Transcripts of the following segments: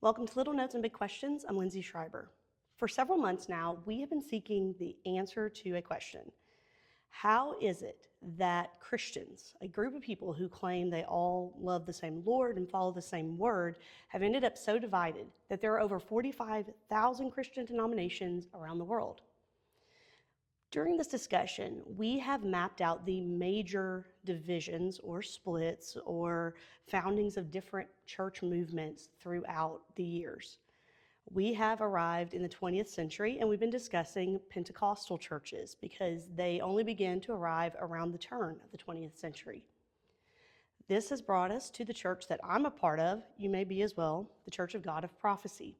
Welcome to Little Notes and Big Questions. I'm Lindsay Schreiber. For several months now, we have been seeking the answer to a question. How is it that Christians, a group of people who claim they all love the same Lord and follow the same word, have ended up so divided that there are over 45,000 Christian denominations around the world? During this discussion, we have mapped out the major divisions or splits or foundings of different church movements throughout the years. We have arrived in the 20th century and we've been discussing Pentecostal churches because they only began to arrive around the turn of the 20th century. This has brought us to the church that I'm a part of, you may be as well, the Church of God of Prophecy.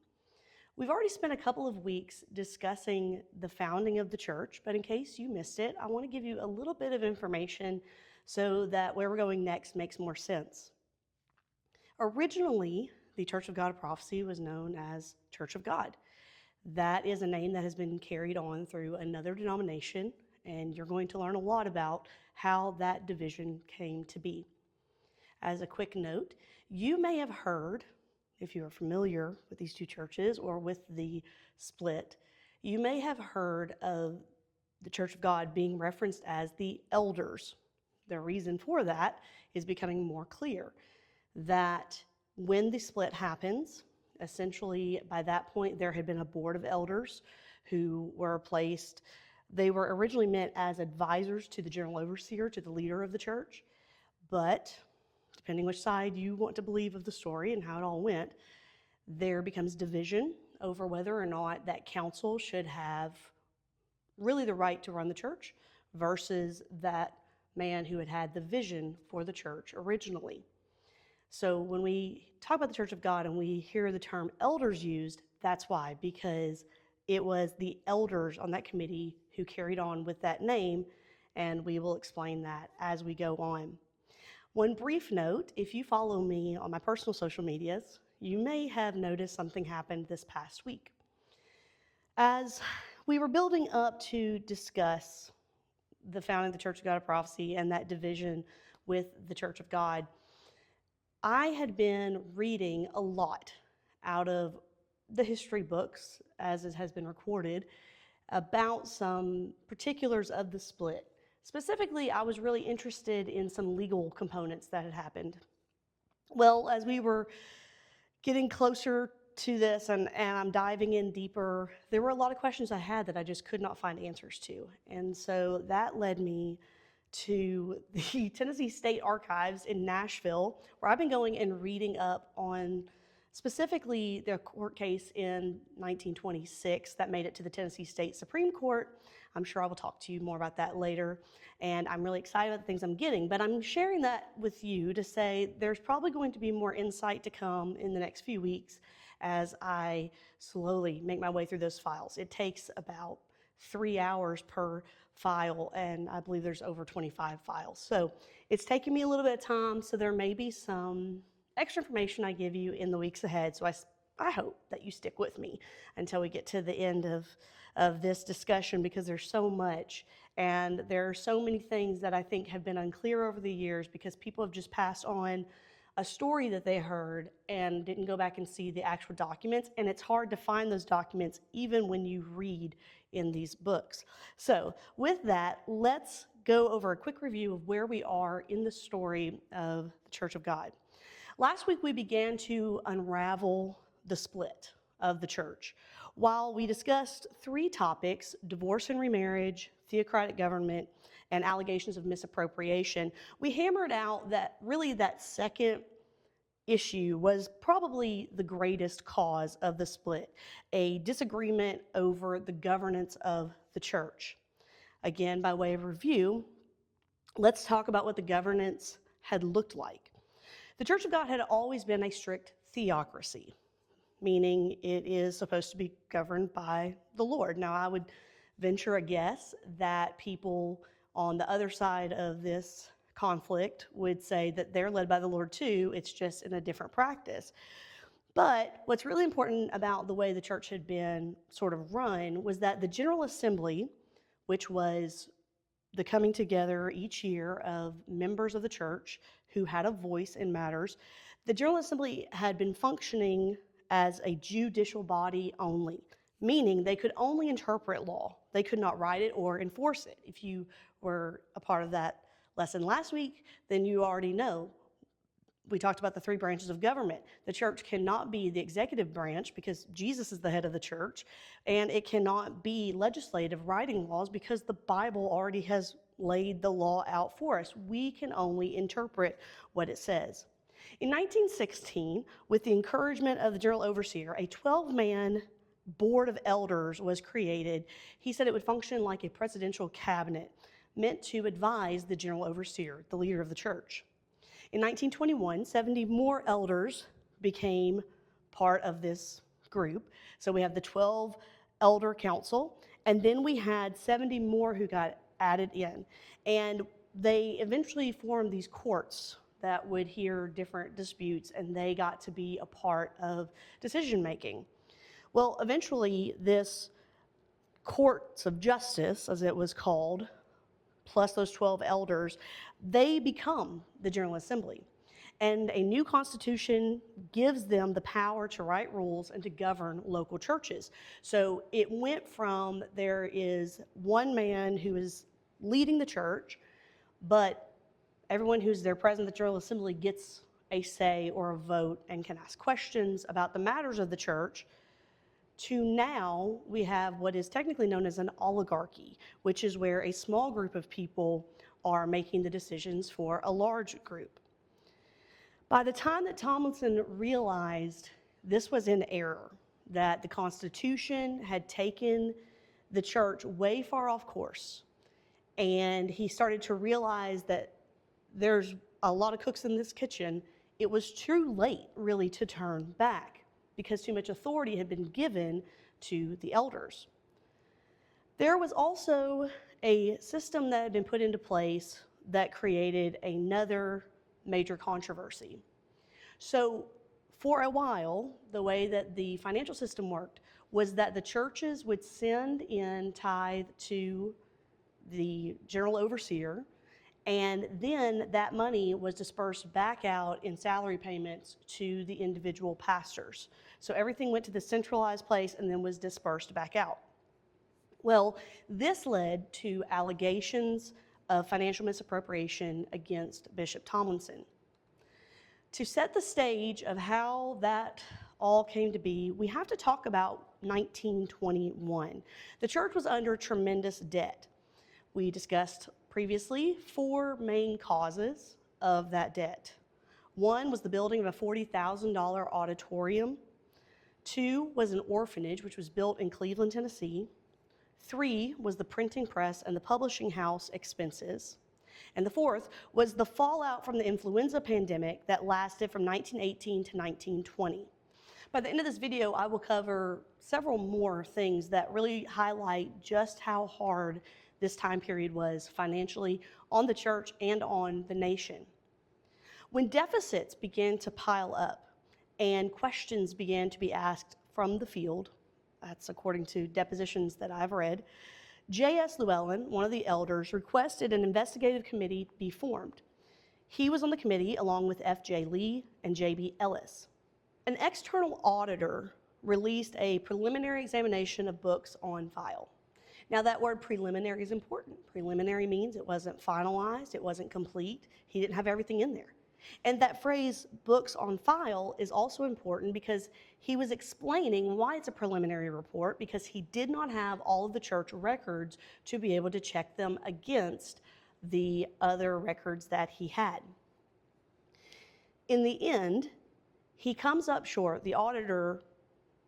We've already spent a couple of weeks discussing the founding of the church, but in case you missed it, I want to give you a little bit of information so that where we're going next makes more sense. Originally, the Church of God of Prophecy was known as Church of God. That is a name that has been carried on through another denomination, and you're going to learn a lot about how that division came to be. As a quick note, you may have heard, if you are familiar with these two churches or with the split, you may have heard of the Church of God being referenced as the elders. The reason for that is becoming more clear, that when the split happens, essentially by that point there had been a board of elders who were placed. They were originally meant as advisors to the general overseer, to the leader of the church, but depending which side you want to believe of the story and how it all went, there becomes division over whether or not that council should have really the right to run the church versus that man who had had the vision for the church originally. So when we talk about the Church of God and we hear the term elders used, that's why, because it was the elders on that committee who carried on with that name, and we will explain that as we go on. One brief note, if you follow me on my personal social medias, you may have noticed something happened this past week. As we were building up to discuss the founding of the Church of God of Prophecy and that division with the Church of God, I had been reading a lot out of the history books, as it has been recorded, about some particulars of the split. Specifically, I was really interested in some legal components that had happened. Well, as we were getting closer to this and I'm diving in deeper, there were a lot of questions I had that I just could not find answers to. And so that led me to the Tennessee State Archives in Nashville, where I've been going and reading up on specifically the court case in 1926 that made it to the Tennessee State Supreme Court. I'm sure I will talk to you more about that later, and I'm really excited about the things I'm getting, but I'm sharing that with you to say there's probably going to be more insight to come in the next few weeks as I slowly make my way through those files. It takes about 3 hours per file, and I believe there's over 25 files. So it's taking me a little bit of time, so there may be some extra information I give you in the weeks ahead. So I hope that you stick with me until we get to the end of this discussion, because there's so much, and there are so many things that I think have been unclear over the years because people have just passed on a story that they heard and didn't go back and see the actual documents, and it's hard to find those documents even when you read in these books. So with that, let's go over a quick review of where we are in the story of the Church of God. Last week we began to unravel the split of the church. While we discussed 3 topics, divorce and remarriage, theocratic government, and allegations of misappropriation, we hammered out that really that second issue was probably the greatest cause of the split, a disagreement over the governance of the church. Again, by way of review, let's talk about what the governance had looked like. The Church of God had always been a strict theocracy, meaning it is supposed to be governed by the Lord. Now, I would venture a guess that people on the other side of this conflict would say that they're led by the Lord too, it's just in a different practice. But what's really important about the way the church had been sort of run was that the General Assembly, which was the coming together each year of members of the church who had a voice in matters, the General Assembly had been functioning as a judicial body only, meaning they could only interpret law. They could not write it or enforce it. If you were a part of that lesson last week, then you already know. We talked about the three branches of government. The church cannot be the executive branch because Jesus is the head of the church, and it cannot be legislative writing laws because the Bible already has laid the law out for us. We can only interpret what it says. In 1916, with the encouragement of the General Overseer, a 12-man board of elders was created. He said it would function like a presidential cabinet meant to advise the General Overseer, the leader of the church. In 1921, 70 more elders became part of this group. So we have the 12 elder council, and then we had 70 more who got added in. And they eventually formed these courts that would hear different disputes, and they got to be a part of decision making. Well, eventually this courts of justice, as it was called, plus those 12 elders, they become the General Assembly. And a new constitution gives them the power to write rules and to govern local churches. So it went from there is one man who is leading the church, but everyone who's there present at the General Assembly gets a say or a vote and can ask questions about the matters of the church, to now we have what is technically known as an oligarchy, which is where a small group of people are making the decisions for a large group. By the time that Tomlinson realized this was in error, that the Constitution had taken the church way far off course, and he started to realize that there's a lot of cooks in this kitchen, it was too late really to turn back, because too much authority had been given to the elders. There was also a system that had been put into place that created another major controversy. So for a while, the way that the financial system worked was that the churches would send in tithe to the General Overseer, and then that money was dispersed back out in salary payments to the individual pastors. So everything went to the centralized place and then was dispersed back out. Well, this led to allegations of financial misappropriation against Bishop Tomlinson. To set the stage of how that all came to be, we have to talk about 1921. The church was under tremendous debt. We discussed previously 4 main causes of that debt. One was the building of a $40,000 auditorium. 2 was an orphanage, which was built in Cleveland, Tennessee. 3 was the printing press and the publishing house expenses. And the 4th was the fallout from the influenza pandemic that lasted from 1918 to 1920. By the end of this video, I will cover several more things that really highlight just how hard this time period was financially on the church and on the nation. When deficits began to pile up and questions began to be asked from the field, that's according to depositions that I've read, J.S. Llewellyn, one of the elders, requested an investigative committee be formed. He was on the committee along with F.J. Lee and J.B. Ellis. An external auditor released a preliminary examination of books on file. Now that word preliminary is important. Preliminary means it wasn't finalized, it wasn't complete, he didn't have everything in there. And that phrase, books on file, is also important because he was explaining why it's a preliminary report, because he did not have all of the church records to be able to check them against the other records that he had. In the end, he comes up short. The auditor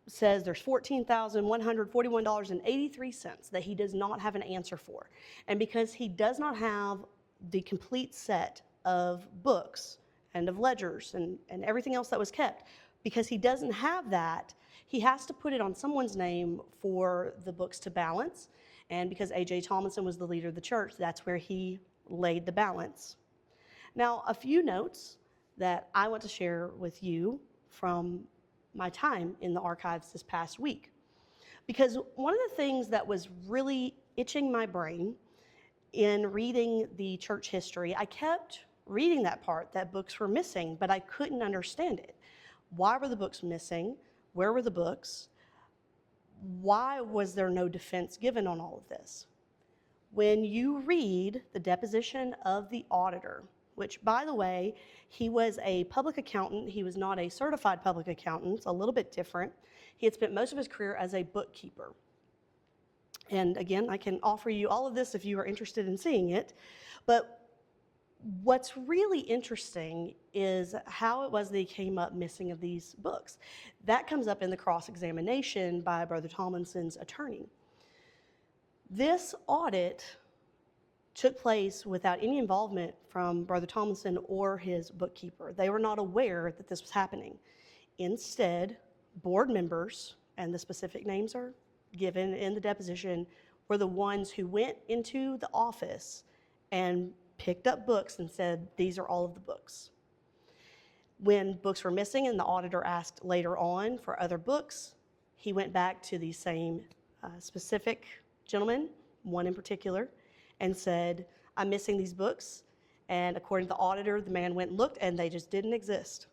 says there's $14,141.83 that he does not have an answer for. And because he does not have the complete set of books and of ledgers and everything else that was kept, because he doesn't have that, he has to put it on someone's name for the books to balance. And because A.J. Tomlinson was the leader of the church, that's where he laid the balance. Now, a few notes that I want to share with you from my time in the archives this past week. Because one of the things that was really itching my brain in reading the church history, I kept reading that part that books were missing, but I couldn't understand it. Why were the books missing? Where were the books? Why was there no defense given on all of this? When you read the deposition of the auditor, which, by the way, he was a public accountant. He was not a certified public accountant. It's a little bit different. He had spent most of his career as a bookkeeper. And again, I can offer you all of this if you are interested in seeing it. But what's really interesting is how it was that he came up missing of these books. That comes up in the cross-examination by Brother Tomlinson's attorney. This audit took place without any involvement from Brother Tomlinson or his bookkeeper. They were not aware that this was happening. Instead, board members, and the specific names are given in the deposition, were the ones who went into the office and picked up books and said, these are all of the books. When books were missing and the auditor asked later on for other books, he went back to the same specific gentleman, one in particular, and said, I'm missing these books. And according to the auditor, the man went and looked and they just didn't exist.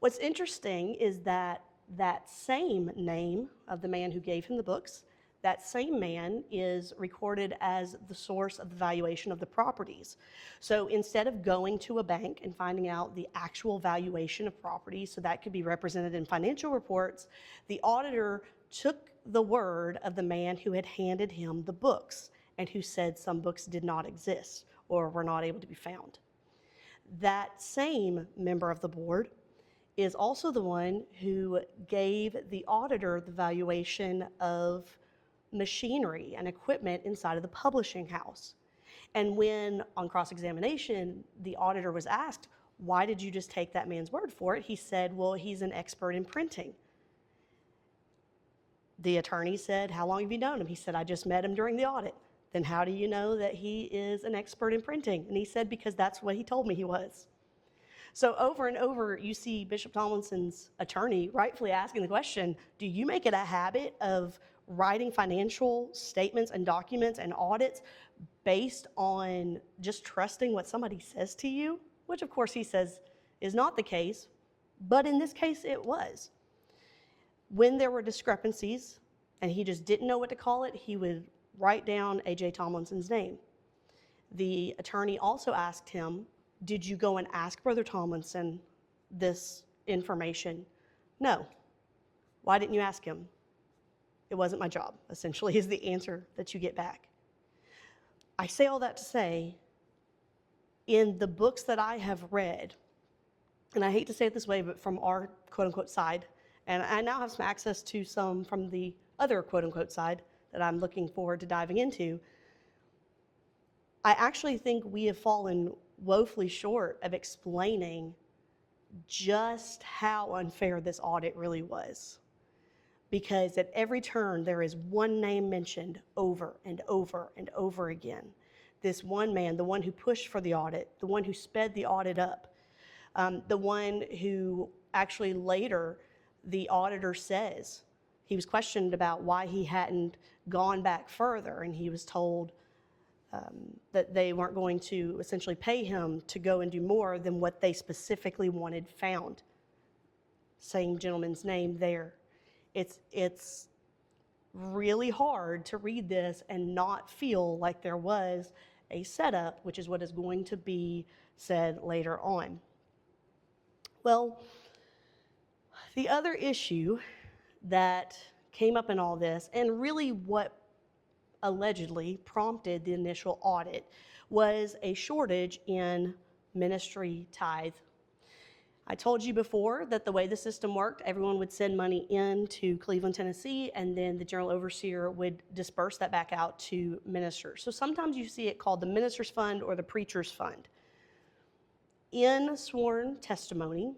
What's interesting is that that same name of the man who gave him the books, that same man is recorded as the source of the valuation of the properties. So instead of going to a bank and finding out the actual valuation of properties, so that could be represented in financial reports, the auditor took the word of the man who had handed him the books and who said some books did not exist or were not able to be found. That same member of the board is also the one who gave the auditor the valuation of machinery and equipment inside of the publishing house. And when, on cross-examination, the auditor was asked, why did you just take that man's word for it? He said, well, he's an expert in printing. The attorney said, how long have you known him? He said, I just met him during the audit. Then how do you know that he is an expert in printing? And he said, because that's what he told me he was. So over and over, you see Bishop Tomlinson's attorney rightfully asking the question, do you make it a habit of writing financial statements and documents and audits based on just trusting what somebody says to you? Which, of course, he says is not the case, but in this case, it was. When there were discrepancies and he just didn't know what to call it, he would write down A.J. Tomlinson's name. The attorney also asked him, did you go and ask Brother Tomlinson this information? No. Why didn't you ask him? It wasn't my job, essentially, is the answer that you get back. I say all that to say, in the books that I have read, and I hate to say it this way, but from our quote-unquote side, and I now have some access to some from the other quote-unquote side that I'm looking forward to diving into, I actually think we have fallen woefully short of explaining just how unfair this audit really was. Because at every turn, there is one name mentioned over and over and over again. This one man, the one who pushed for the audit, the one who sped the audit up, the one who actually later the auditor says, he was questioned about why he hadn't gone back further, and he was told that they weren't going to essentially pay him to go and do more than what they specifically wanted found. Same gentleman's name there. It's really hard to read this and not feel like there was a setup, which is what is going to be said later on. Well, the other issue that came up in all this, and really what allegedly prompted the initial audit, was a shortage in ministry tithe. I told you before that the way the system worked, everyone would send money in to Cleveland, Tennessee, and then the general overseer would disperse that back out to ministers. So sometimes you see it called the minister's fund or the preacher's fund. In sworn testimony,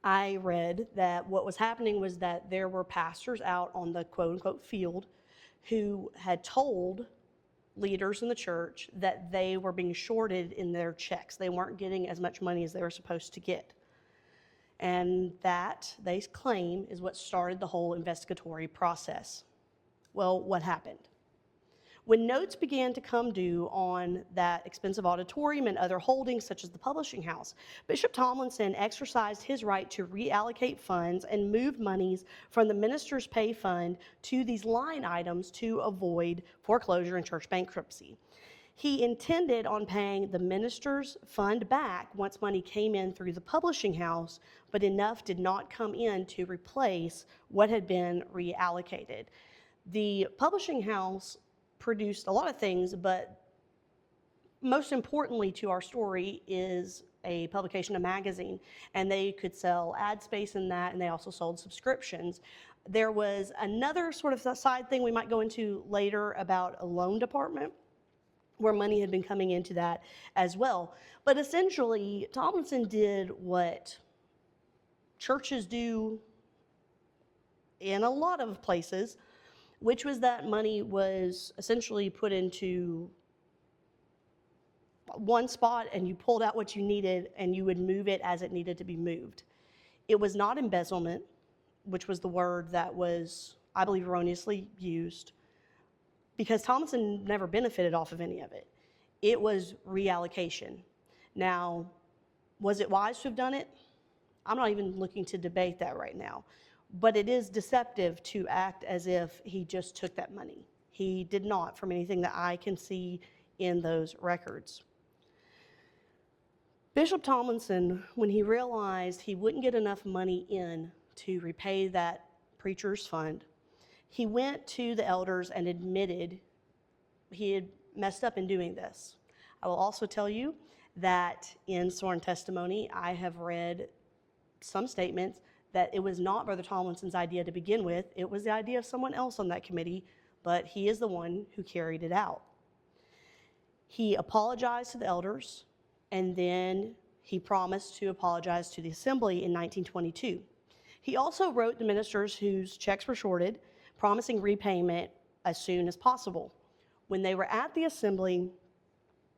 I read that what was happening was that there were pastors out on the quote-unquote field who had told leaders in the church that they were being shorted in their checks. They weren't getting as much money as they were supposed to get. And that, they claim, is what started the whole investigatory process. Well, what happened? When notes began to come due on that expensive auditorium and other holdings, such as the publishing house, Bishop Tomlinson exercised his right to reallocate funds and moved monies from the minister's pay fund to these line items to avoid foreclosure and church bankruptcy. He intended on paying the minister's fund back once money came in through the publishing house, but enough did not come in to replace what had been reallocated. The publishing house produced a lot of things, but most importantly to our story is a publication, a magazine, and they could sell ad space in that, and they also sold subscriptions. There was another sort of side thing we might go into later about a loan department where money had been coming into that as well. But essentially, Tomlinson did what churches do in a lot of places, which was that money was essentially put into one spot and you pulled out what you needed and you would move it as it needed to be moved. It was not embezzlement, which was the word that was, I believe, erroneously used, because Tomlinson never benefited off of any of it. It was reallocation. Now, was it wise to have done it? I'm not even looking to debate that right now. But it is deceptive to act as if he just took that money. He did not, from anything that I can see in those records. Bishop Tomlinson, when he realized he wouldn't get enough money in to repay that preacher's fund, he went to the elders and admitted he had messed up in doing this. I will also tell you that in sworn testimony, I have read some statements that it was not Brother Tomlinson's idea to begin with. It was the idea of someone else on that committee, but he is the one who carried it out. He apologized to the elders, and then he promised to apologize to the assembly in 1922. He also wrote the ministers whose checks were shorted, promising repayment as soon as possible. When they were at the assembly,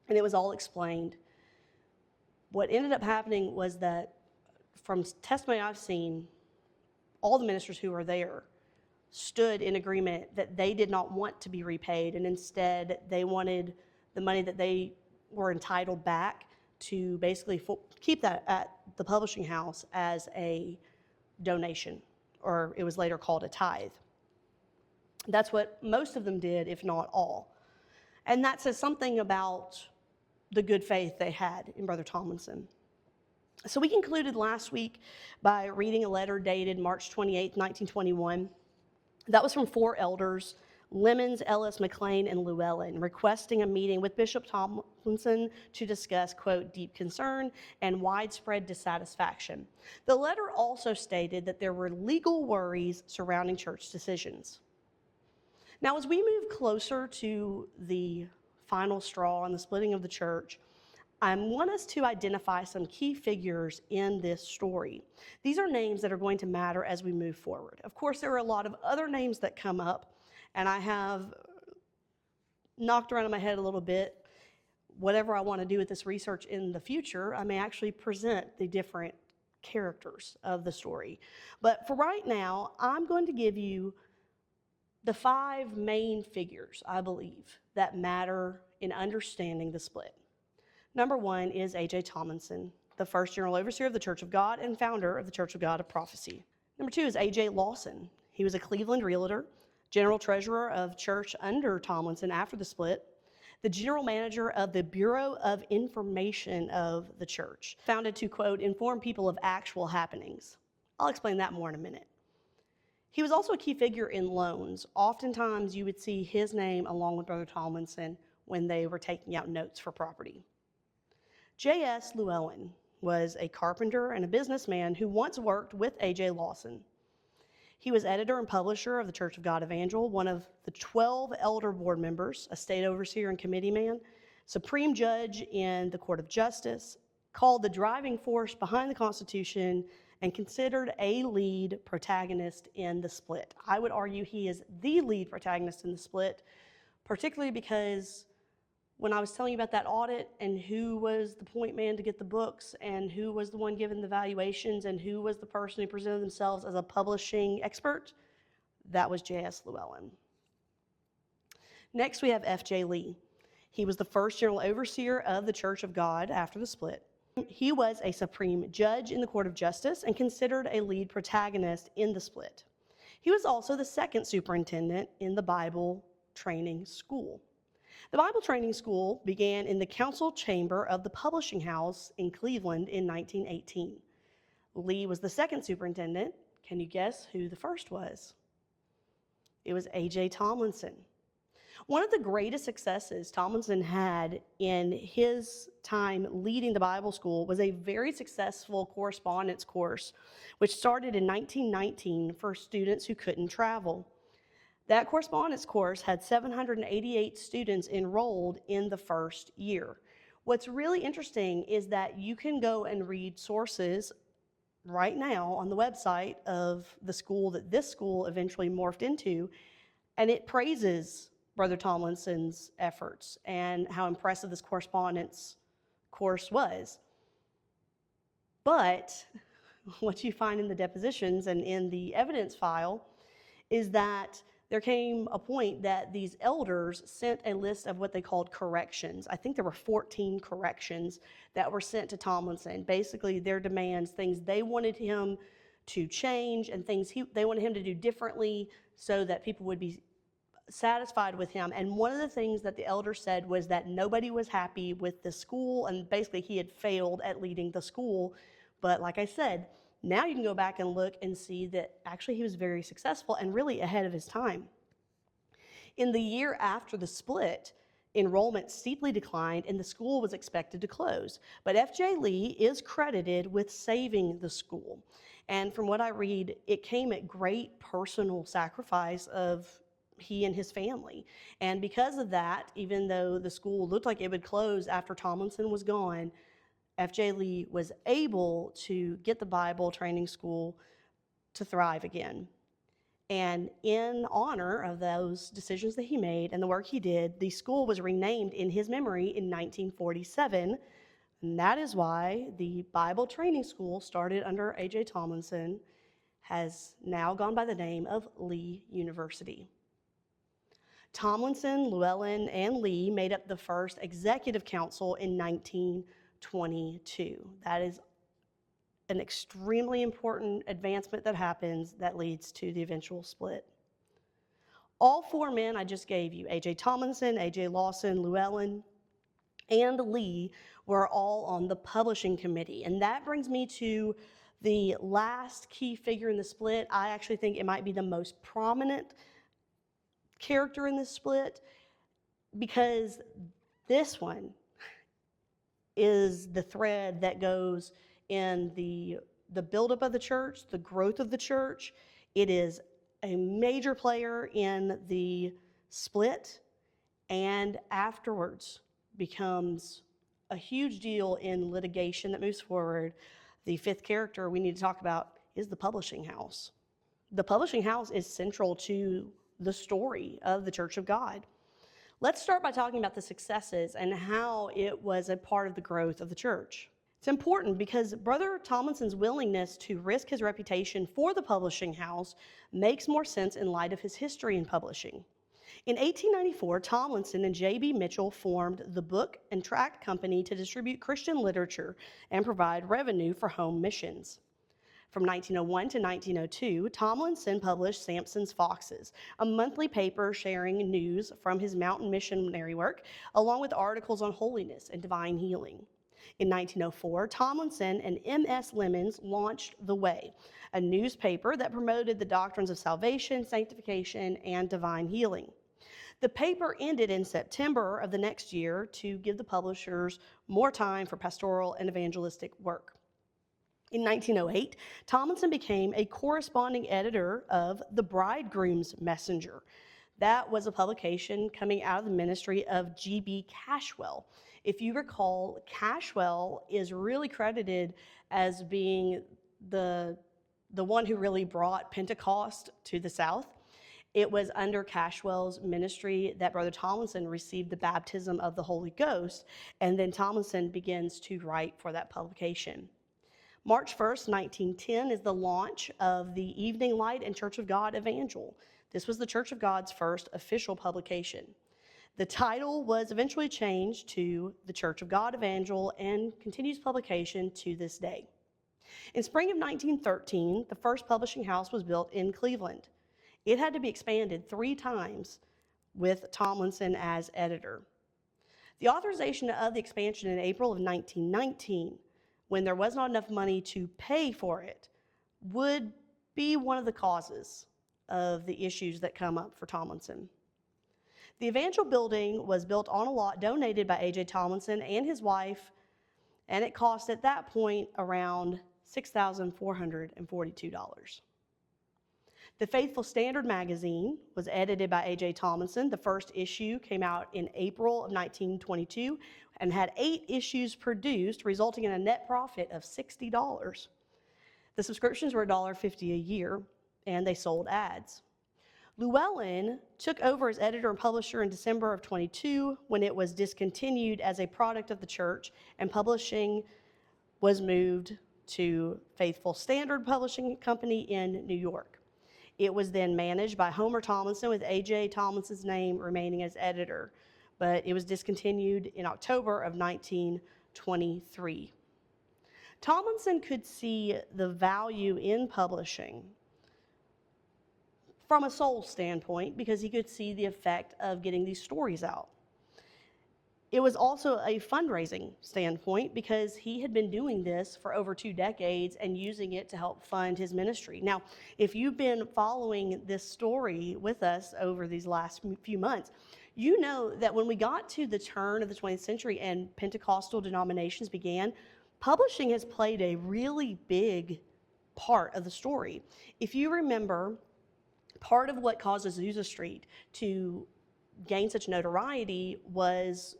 and it was all explained, what ended up happening was that, from testimony I've seen, all the ministers who were there stood in agreement that they did not want to be repaid, and instead they wanted the money that they were entitled back to basically keep that at the publishing house as a donation, or it was later called a tithe. That's what most of them did, if not all. And that says something about the good faith they had in Brother Tomlinson. So we concluded last week by reading a letter dated March 28, 1921. That was from 4 elders, Lemons, Ellis, McLean, and Llewellyn, requesting a meeting with Bishop Tomlinson to discuss, quote, deep concern and widespread dissatisfaction. The letter also stated that there were legal worries surrounding church decisions. Now, as we move closer to the final straw and the splitting of the church, I want us to identify some key figures in this story. These are names that are going to matter as we move forward. Of course, there are a lot of other names that come up, and I have knocked around in my head a little bit. Whatever I want to do with this research in the future, I may actually present the different characters of the story. But for right now, I'm going to give you the 5 main figures, I believe, that matter in understanding the split. Number 1 is A.J. Tomlinson, the first General Overseer of the Church of God and founder of the Church of God of Prophecy. Number 2 is A.J. Lawson. He was a Cleveland realtor, General Treasurer of church under Tomlinson after the split, the General Manager of the Bureau of Information of the church, founded to, quote, inform people of actual happenings. I'll explain that more in a minute. He was also a key figure in loans. Oftentimes you would see his name along with Brother Tomlinson when they were taking out notes for property. J.S. Llewellyn was a carpenter and a businessman who once worked with A.J. Lawson. He was editor and publisher of the Church of God Evangel, one of the 12 elder board members, a state overseer and committeeman, supreme judge in the Court of Justice, called the driving force behind the Constitution, and considered a lead protagonist in the split. I would argue he is the lead protagonist in the split, particularly because when I was telling you about that audit and who was the point man to get the books and who was the one giving the valuations and who was the person who presented themselves as a publishing expert, that was J.S. Llewellyn. Next, we have F.J. Lee. He was the first general overseer of the Church of God after the split. He was a supreme judge in the court of justice and considered a lead protagonist in the split. He was also the second superintendent in the Bible training school. The Bible training school began in the council chamber of the publishing house in Cleveland in 1918. Lee was the second superintendent. Can you guess who the first was? It was A.J. Tomlinson. One of the greatest successes Tomlinson had in his time leading the Bible school was a very successful correspondence course, which started in 1919 for students who couldn't travel. That correspondence course had 788 students enrolled in the first year. What's really interesting is that you can go and read sources right now on the website of the school that this school eventually morphed into, and it praises Brother Tomlinson's efforts and how impressive this correspondence course was. But what you find in the depositions and in the evidence file is that there came a point that these elders sent a list of what they called corrections. I think there were 14 corrections that were sent to Tomlinson. Basically, their demands, things they wanted him to change and things they wanted him to do differently so that people would be satisfied with him. And one of the things that the elder said was that nobody was happy with the school, and basically he had failed at leading the school. But like I said, now you can go back and look and see that actually he was very successful and really ahead of his time. In the year after the split, enrollment steeply declined and the school was expected to close. But F.J. Lee is credited with saving the school. And from what I read, it came at great personal sacrifice of he and his family. And because of that, even though the school looked like it would close after Tomlinson was gone, F.J. Lee was able to get the Bible training school to thrive again. And in honor of those decisions that he made and the work he did, the school was renamed in his memory in 1947. And that is why the Bible training school started under A.J. Tomlinson has now gone by the name of Lee University. Tomlinson, Llewellyn, and Lee made up the first executive council in 1922. That is an extremely important advancement that happens that leads to the eventual split. All four men I just gave you, A.J. Tomlinson, A.J. Lawson, Llewellyn, and Lee, were all on the publishing committee. And that brings me to the last key figure in the split. I actually think it might be the most prominent character in this split, because this one is the thread that goes in the buildup of the church, the growth of the church. It is a major player in the split, and afterwards becomes a huge deal in litigation that moves forward. The fifth character we need to talk about is the publishing house. The publishing house is central to the story of the Church of God. Let's start by talking about the successes and how it was a part of the growth of the church. It's important because Brother Tomlinson's willingness to risk his reputation for the publishing house makes more sense in light of his history in publishing. In 1894, Tomlinson and J.B. Mitchell formed the Book and Tract Company to distribute Christian literature and provide revenue for home missions. From 1901 to 1902, Tomlinson published Sampson's Foxes, a monthly paper sharing news from his mountain missionary work, along with articles on holiness and divine healing. In 1904, Tomlinson and M.S. Lemons launched The Way, a newspaper that promoted the doctrines of salvation, sanctification, and divine healing. The paper ended in September of the next year to give the publishers more time for pastoral and evangelistic work. In 1908, Tomlinson became a corresponding editor of The Bridegroom's Messenger. That was a publication coming out of the ministry of G.B. Cashwell. If you recall, Cashwell is really credited as being the one who really brought Pentecost to the South. It was under Cashwell's ministry that Brother Tomlinson received the baptism of the Holy Ghost, and then Tomlinson begins to write for that publication. March 1st, 1910 is the launch of the Evening Light and Church of God Evangel. This was the Church of God's first official publication. The title was eventually changed to The Church of God Evangel and continues publication to this day. In spring of 1913, the first publishing house was built in Cleveland. It had to be expanded 3 times with Tomlinson as editor. The authorization of the expansion in April of 1919, when there was not enough money to pay for it, would be one of the causes of the issues that come up for Tomlinson. The Evangel building was built on a lot donated by A.J. Tomlinson and his wife, and it cost at that point around $6,442. The Faithful Standard magazine was edited by A.J. Tomlinson. The first issue came out in April of 1922 and had 8 issues produced, resulting in a net profit of $60. The subscriptions were $1.50 a year, and they sold ads. Llewellyn took over as editor and publisher in December of 22 when it was discontinued as a product of the church, and publishing was moved to Faithful Standard Publishing Company in New York. It was then managed by Homer Tomlinson, with A.J. Tomlinson's name remaining as editor, but it was discontinued in October of 1923. Tomlinson could see the value in publishing from a soul standpoint because he could see the effect of getting these stories out. It was also a fundraising standpoint because he had been doing this for over 2 decades and using it to help fund his ministry. Now, if you've been following this story with us over these last few months, you know that when we got to the turn of the 20th century and Pentecostal denominations began, publishing has played a really big part of the story. If you remember, part of what caused Azusa Street to gain such notoriety was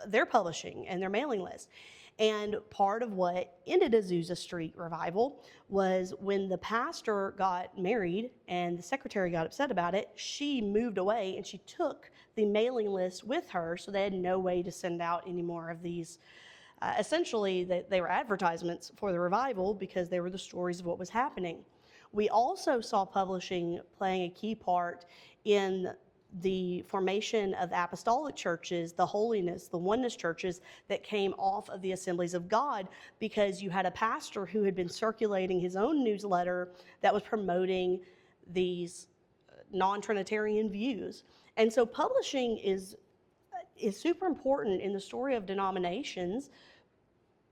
their publishing and their mailing list. And part of what ended Azusa Street revival was when the pastor got married and the secretary got upset about it, she moved away and she took the mailing list with her, so they had no way to send out any more of these. Essentially, they were advertisements for the revival because they were the stories of what was happening. We also saw publishing playing a key part in the formation of apostolic churches, the holiness, the oneness churches that came off of the Assemblies of God, because you had a pastor who had been circulating his own newsletter that was promoting these non-Trinitarian views. And so publishing is super important in the story of denominations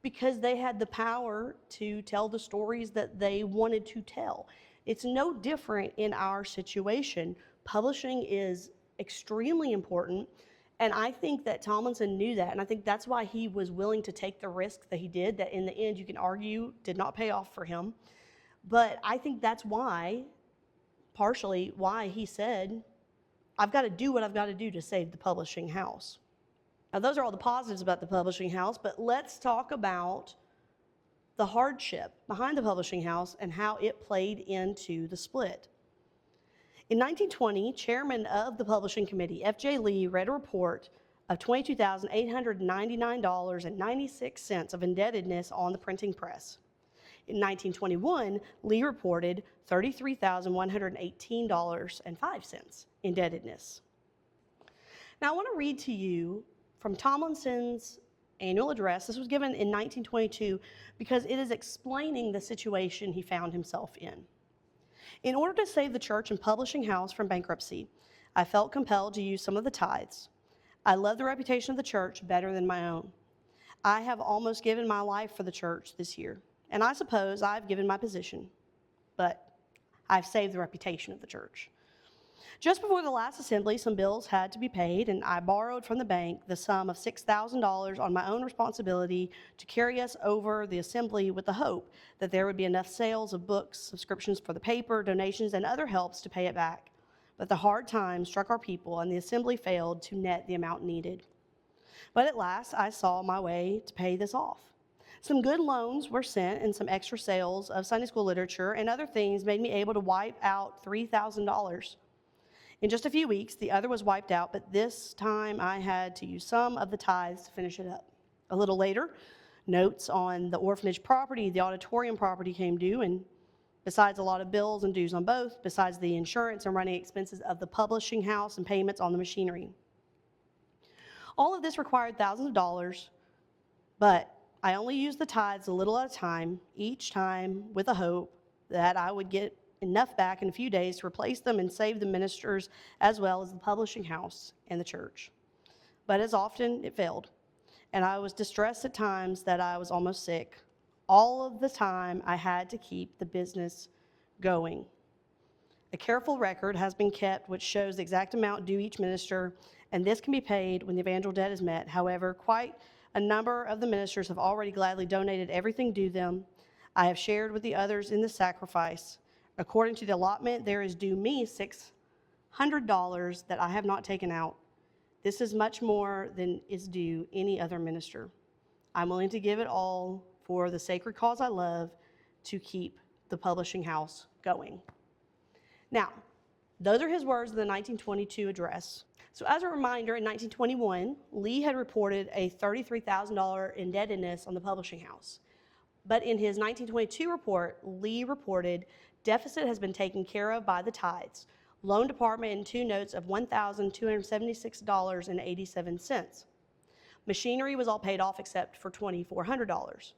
because they had the power to tell the stories that they wanted to tell. It's no different in our situation. Publishing is extremely important, and I think that Tomlinson knew that, and I think that's why he was willing to take the risk that he did, that in the end you can argue did not pay off for him. But I think that's why, partially why he said, I've got to do what I've got to do to save the publishing house. Now, those are all the positives about the publishing house, but let's talk about the hardship behind the publishing house and how it played into the split. In 1920, chairman of the publishing committee, F.J. Lee, read a report of $22,899.96 of indebtedness on the printing press. In 1921, Lee reported $33,118.05 indebtedness. Now, I want to read to you from Tomlinson's annual address. This was given in 1922 because it is explaining the situation he found himself in. In order to save the church and publishing house from bankruptcy, I felt compelled to use some of the tithes. I love the reputation of the church better than my own. I have almost given my life for the church this year, and I suppose I've given my position, but I've saved the reputation of the church. Just before the last assembly, some bills had to be paid, and I borrowed from the bank the sum of $6,000 on my own responsibility to carry us over the assembly with the hope that there would be enough sales of books, subscriptions for the paper, donations, and other helps to pay it back. But the hard times struck our people, and the assembly failed to net the amount needed. But at last, I saw my way to pay this off. Some good loans were sent, and some extra sales of Sunday school literature and other things made me able to wipe out $3,000. In just a few weeks, the other was wiped out, but this time I had to use some of the tithes to finish it up. A little later, notes on the orphanage property, the auditorium property came due, and besides a lot of bills and dues on both, besides the insurance and running expenses of the publishing house and payments on the machinery. All of this required thousands of dollars, but I only used the tithes a little at a time, each time with a hope that I would get enough back in a few days to replace them and save the ministers as well as the publishing house and the church. But as often, it failed, and I was distressed at times that I was almost sick. All of the time, I had to keep the business going. A careful record has been kept which shows the exact amount due each minister, and this can be paid when the evangelical debt is met. However, quite a number of the ministers have already gladly donated everything due them. I have shared with the others in the sacrifice. According to the allotment, there is due me $600 that I have not taken out. This is much more than is due any other minister. I'm willing to give it all for the sacred cause I love, to keep the publishing house going. Now, those are his words in the 1922 address. So as a reminder, in 1921, Lee had reported a $33,000 indebtedness on the publishing house. But in his 1922 report, Lee reported deficit has been taken care of by the tithes, loan department and 2 notes of $1,276.87. Machinery was all paid off except for $2,400.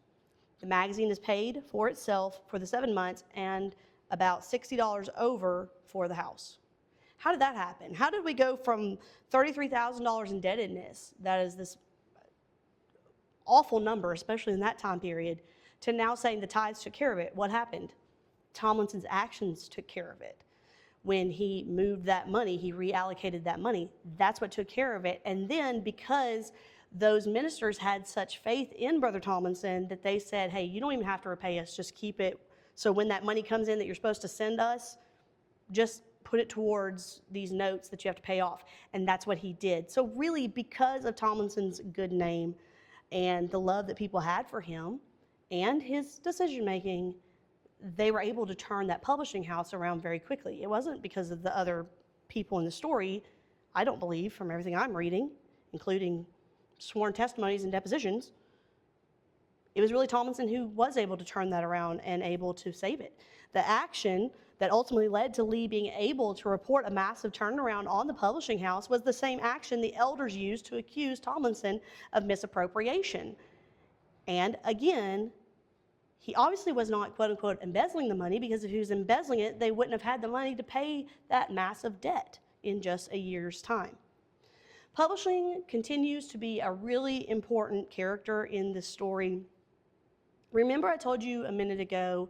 The magazine is paid for itself for the 7 months and about $60 over for the house. How did that happen? How did we go from $33,000 indebtedness, that is this awful number, especially in that time period, to now saying the tithes took care of it? What happened? Tomlinson's actions took care of it. When he moved that money, he reallocated that money. That's what took care of it. And then because those ministers had such faith in Brother Tomlinson that they said, hey, you don't even have to repay us, just keep it. So when that money comes in that you're supposed to send us, just put it towards these notes that you have to pay off. And that's what he did. So really, because of Tomlinson's good name and the love that people had for him and his decision-making, they were able to turn that publishing house around very quickly. It wasn't because of the other people in the story, I don't believe, from everything I'm reading, including sworn testimonies and depositions. It was really Tomlinson who was able to turn that around and able to save it. The action that ultimately led to Lee being able to report a massive turnaround on the publishing house was the same action the elders used to accuse Tomlinson of misappropriation. And again, he obviously was not, quote unquote, embezzling the money, because if he was embezzling it, they wouldn't have had the money to pay that massive debt in just a year's time. Publishing continues to be a really important character in this story. Remember I told you a minute ago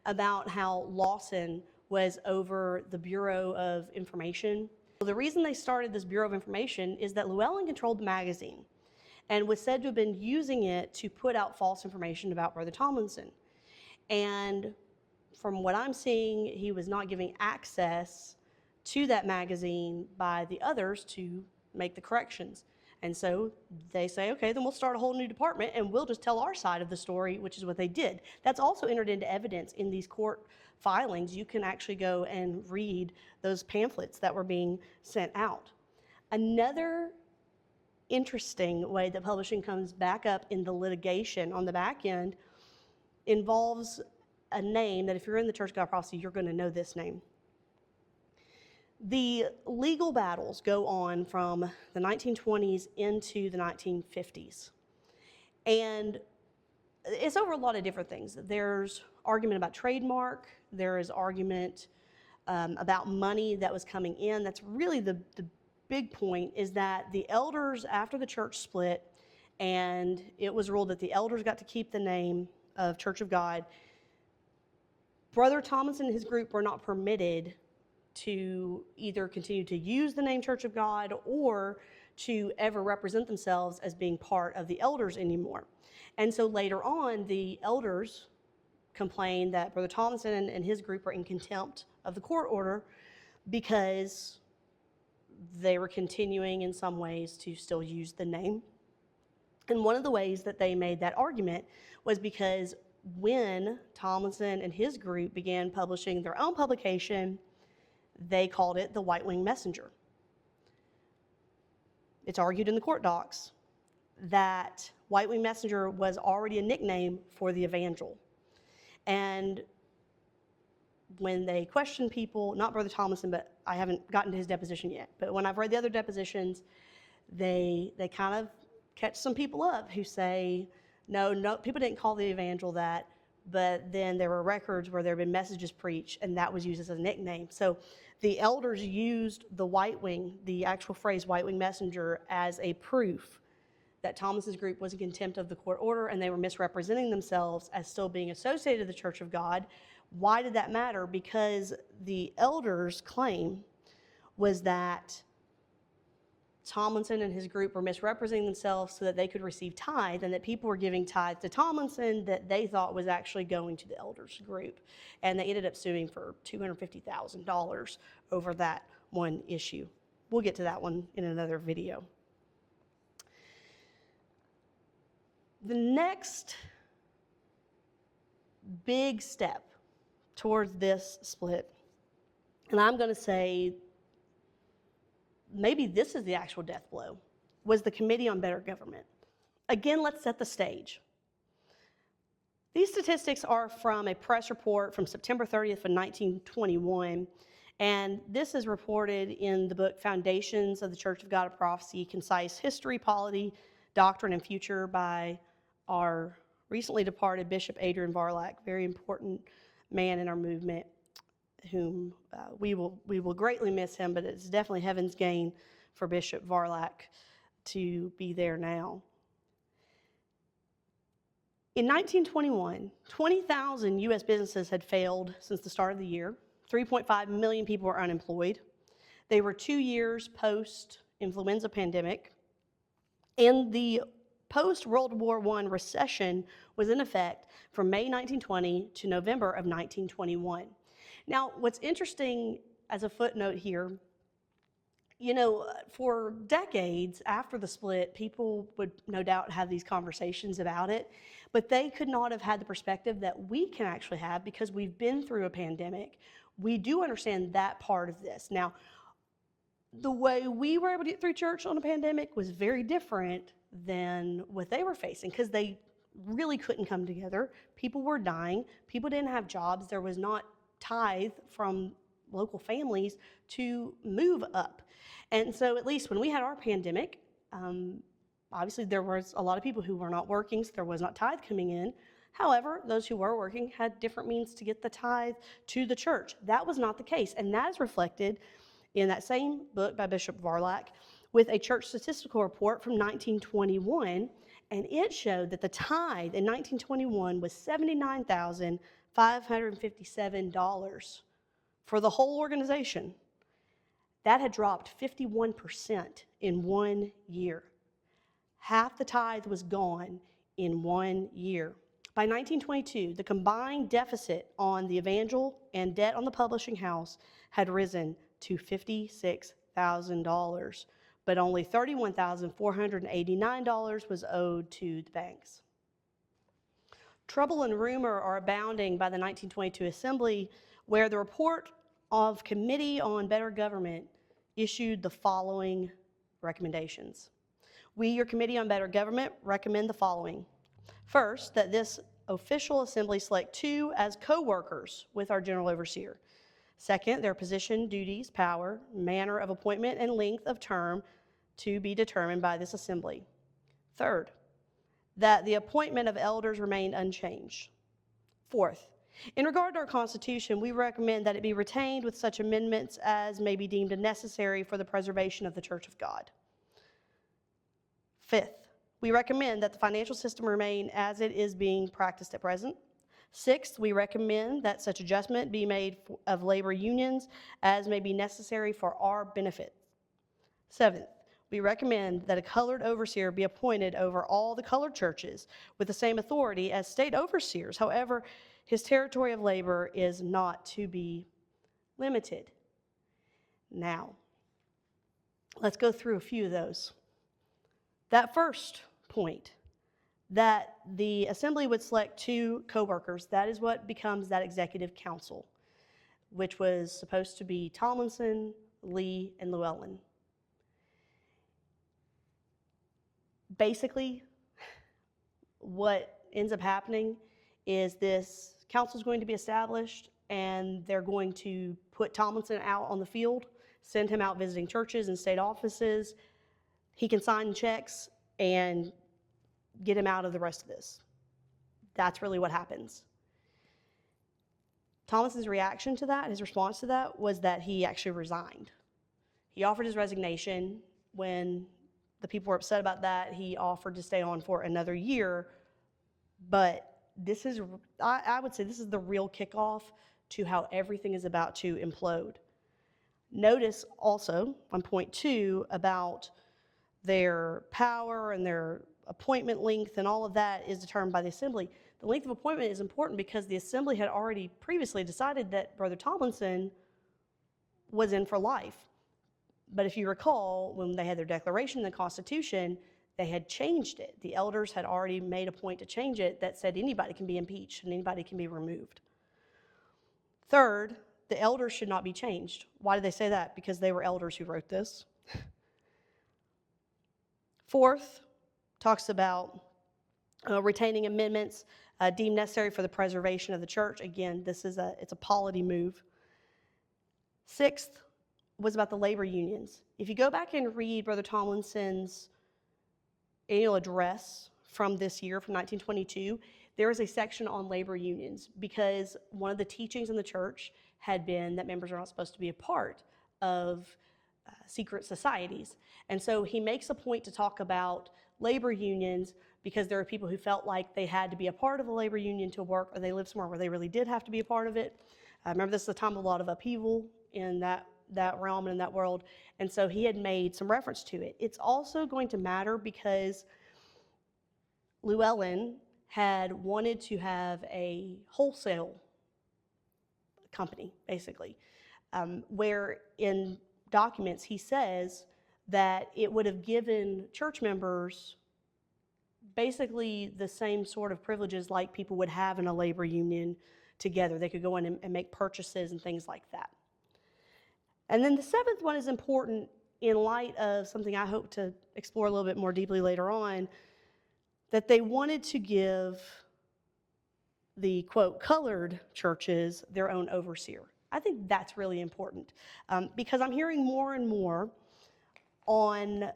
about how Lawson was over the Bureau of Information? Well, the reason they started this Bureau of Information is that Llewellyn controlled the magazine and was said to have been using it to put out false information about Brother Tomlinson. And from what I'm seeing, he was not giving access to that magazine by the others to make the corrections. And so they say, okay, then we'll start a whole new department and we'll just tell our side of the story, which is what they did. That's also entered into evidence in these court filings. You can actually go and read those pamphlets that were being sent out. Another interesting way that publishing comes back up in the litigation on the back end involves a name that if you're in the Church of God Prophecy, you're going to know this name. The legal battles go on from the 1920s into the 1950s. And it's over a lot of different things. There's argument about trademark. There is argument about money that was coming in. That's really the big point, is that the elders, after the church split, and it was ruled that the elders got to keep the name of Church of God, Brother Tomlinson and his group were not permitted to either continue to use the name Church of God or to ever represent themselves as being part of the elders anymore. And so later on, the elders complained that Brother Tomlinson and his group were in contempt of the court order because they were continuing in some ways to still use the name. And one of the ways that they made that argument was because when Tomlinson and his group began publishing their own publication, they called it the White Wing Messenger. It's argued in the court docs that White Wing Messenger was already a nickname for the Evangel. And when they questioned people, not Brother Tomlinson, but I haven't gotten to his deposition yet, but when I've read the other depositions, They kind of catch some people up who say, no, people didn't call the evangel that, but then there were records where there had been messages preached, and that was used as a nickname. So the elders used the White Wing, the actual phrase White Wing Messenger, as a proof that Thomas's group was in contempt of the court order and they were misrepresenting themselves as still being associated with the Church of God. Why did that matter? Because the elders' claim was that Tomlinson and his group were misrepresenting themselves so that they could receive tithe, and that people were giving tithe to Tomlinson that they thought was actually going to the elders group. And they ended up suing for $250,000 over that one issue. We'll get to that one in another video. The next big step towards this split, and I'm going to say maybe this is the actual death blow, was the Committee on Better Government. Again, let's set the stage. These statistics are from a press report from September 30th of 1921, and this is reported in the book Foundations of the Church of God of Prophecy, Concise History, Polity, Doctrine, and Future by our recently departed Bishop Adrian Varlack, very important man in our movement, whom we will greatly miss him, but it's definitely heaven's gain for Bishop Varlack to be there now. In 1921, 20,000 U.S. businesses had failed since the start of the year. 3.5 million people were unemployed. They were 2 years post-influenza pandemic, and the post-World War I recession was in effect from May 1920 to November of 1921. Now, what's interesting as a footnote here, for decades after the split, people would no doubt have these conversations about it, but they could not have had the perspective that we can actually have because we've been through a pandemic. We do understand that part of this. Now, the way we were able to get through church on a pandemic was very different than what they were facing because they really couldn't come together. People were dying. People didn't have jobs. There was not tithe from local families to move up. And so at least when we had our pandemic, obviously there was a lot of people who were not working, so there was not tithe coming in. However, those who were working had different means to get the tithe to the church. That was not the case, and that is reflected in that same book by Bishop Varlack with a church statistical report from 1921, and it showed that the tithe in 1921 was $79,557 for the whole organization. That had dropped 51% in 1 year. Half the tithe was gone in 1 year. By 1922, the combined deficit on the evangel and debt on the publishing house had risen to $56,000, but only $31,489 was owed to the banks. Trouble and rumor are abounding by the 1922 Assembly, where the report of Committee on Better Government issued the following recommendations. We, your Committee on Better Government, recommend the following. First, that this official assembly select 2 as co-workers with our general overseer. Second, their position, duties, power, manner of appointment, and length of term to be determined by this assembly. Third, that the appointment of elders remain unchanged. Fourth, in regard to our Constitution, we recommend that it be retained with such amendments as may be deemed necessary for the preservation of the Church of God. Fifth, we recommend that the financial system remain as it is being practiced at present. Sixth, we recommend that such adjustment be made of labor unions as may be necessary for our benefit. Seventh, we recommend that a colored overseer be appointed over all the colored churches with the same authority as state overseers. However, his territory of labor is not to be limited. Now, let's go through a few of those. That first point, that the assembly would select 2 co-workers, that is what becomes that executive council, which was supposed to be Tomlinson, Lee, and Llewellyn. Basically, what ends up happening is this council is going to be established, and they're going to put Tomlinson out on the field, send him out visiting churches and state offices, he can sign checks and get him out of the rest of this. That's really what happens. Thomason's reaction to that, his response to that, was that he actually resigned. He offered his resignation. When the people were upset about that, he offered to stay on for another year. But this is, I would say, this is the real kickoff to how everything is about to implode. Notice also on point 2 about their power and their appointment length and all of that is determined by the assembly. The length of appointment is important because the assembly had already previously decided that Brother Tomlinson was in for life. But if you recall, when they had their declaration in the Constitution, they had changed it. The elders had already made a point to change it that said anybody can be impeached and anybody can be removed. Third, the elders should not be changed. Why did they say that? Because they were elders who wrote this. Fourth, talks about retaining amendments deemed necessary for the preservation of the church. Again, it's a polity move. Sixth was about the labor unions. If you go back and read Brother Tomlinson's annual address from this year, from 1922, there is a section on labor unions because one of the teachings in the church had been that members are not supposed to be a part of secret societies. And so he makes a point to talk about labor unions because there are people who felt like they had to be a part of a labor union to work, or they lived somewhere where they really did have to be a part of it. I remember this is a time of a lot of upheaval in that realm and in that world. And so he had made some reference to it. It's also going to matter because Llewellyn had wanted to have a wholesale company, basically, where in documents he says that it would have given church members basically the same sort of privileges like people would have in a labor union together. They could go in and make purchases and things like that. And then the seventh one is important in light of something I hope to explore a little bit more deeply later on, that they wanted to give the, quote, colored churches their own overseer. I think that's really important because I'm hearing more and more on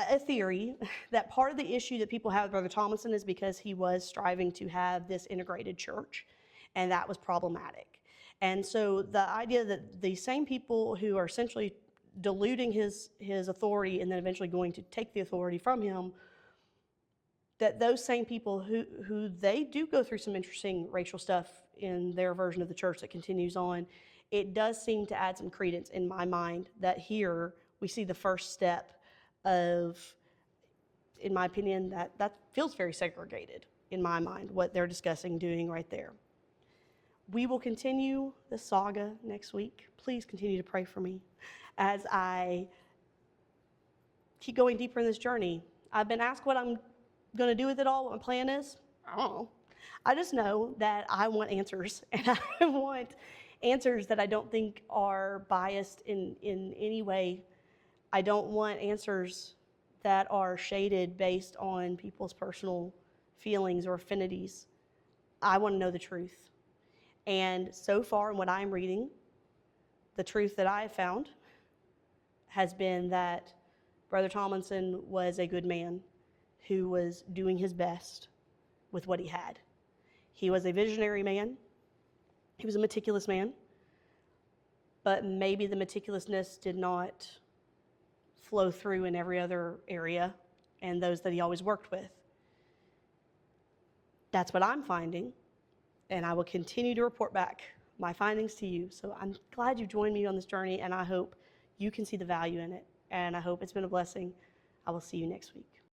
a theory that part of the issue that people have with Brother Tomlinson is because he was striving to have this integrated church, and that was problematic. And so the idea that the same people who are essentially diluting his authority and then eventually going to take the authority from him, that those same people who they do go through some interesting racial stuff in their version of the church that continues on, it does seem to add some credence in my mind that here we see the first step of, in my opinion, that feels very segregated in my mind, what they're discussing doing right there. We will continue the saga next week. Please continue to pray for me as I keep going deeper in this journey. I've been asked what I'm going to do with it all, what my plan is. I don't know. I just know that I want answers, and I want answers that I don't think are biased in any way. I don't want answers that are shaded based on people's personal feelings or affinities. I want to know the truth. And so far in what I'm reading, the truth that I have found has been that Brother Tomlinson was a good man who was doing his best with what he had. He was a visionary man. He was a meticulous man. But maybe the meticulousness did not flow through in every other area and those that he always worked with. That's what I'm finding, and I will continue to report back my findings to you. So I'm glad you joined me on this journey, and I hope you can see the value in it, and I hope it's been a blessing. I will see you next week.